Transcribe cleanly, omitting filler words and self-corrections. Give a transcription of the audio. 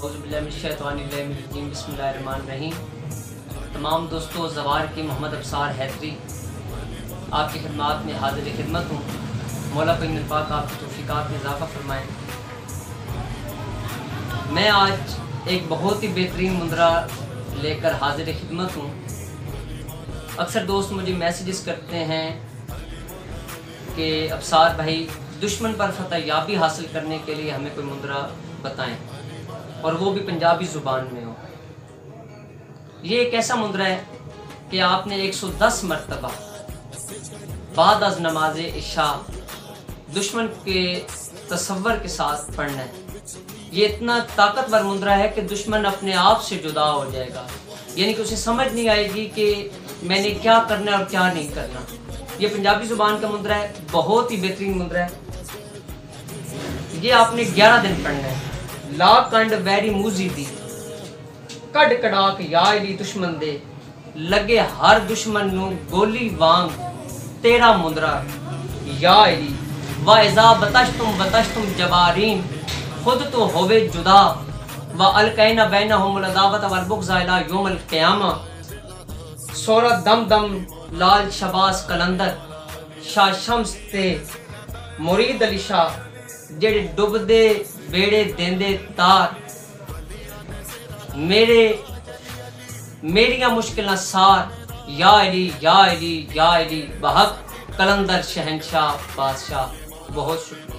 बिस्मिल्लाहिर्रहमानिर्रहीम। तमाम दोस्तों, ज़वार की मोहम्मद अब्सार हैदरी आपकी खिदमत में हाजिर खिदमत हूँ। मौला पाक पाक आपकी तौफ़ीक़ात में इज़ाफ़ा फरमाएँ। मैं आज एक बहुत ही बेहतरीन मुंदरा लेकर हाजिर खिदमत हूँ। अक्सर दोस्त मुझे मैसेजेस करते हैं कि अब्सार भाई, दुश्मन पर फतह याबी हासिल करने के लिए हमें कोई मुंदरा बताएं, और वो भी पंजाबी ज़ुबान में हो। ये एक ऐसा मुंदरा है कि आपने 110 मरतबा बाद अज़ नमाज इशा दुश्मन के तसव्वुर के साथ पढ़ना है। ये इतना ताकतवर मुंदरा है कि दुश्मन अपने आप से जुदा हो जाएगा, यानी कि उसे समझ नहीं आएगी कि मैंने क्या करना है और क्या नहीं करना। ये पंजाबी ज़ुबान का मुंदरा है, बहुत ही बेहतरीन मुंदरा है। ये आपने 11 दिन पढ़ना है। ला कंड वैरी मूजी दी कड़ कड़ाक याली दुश्मन दे लगे हर दुश्मन नू गोली वांग तेरा मुंदरा याली वाइजा बतश्तुम जबारीन खुद तो होवे जुदा व अलकैना बैनहुमुल अदावत वल बुग़्ज़ा इला यौमिल क़ियामा। सोरा दम दम लाल शबास कलंदर शाह शम्स ते मुरीद अली शाह जेड़े डुबदे बेड़े देंदे तार मेरिया मुश्किलां सार या अली या अली या अली बहक कलंदर शहनशाह बादशाह। बहुत शुक्रिया।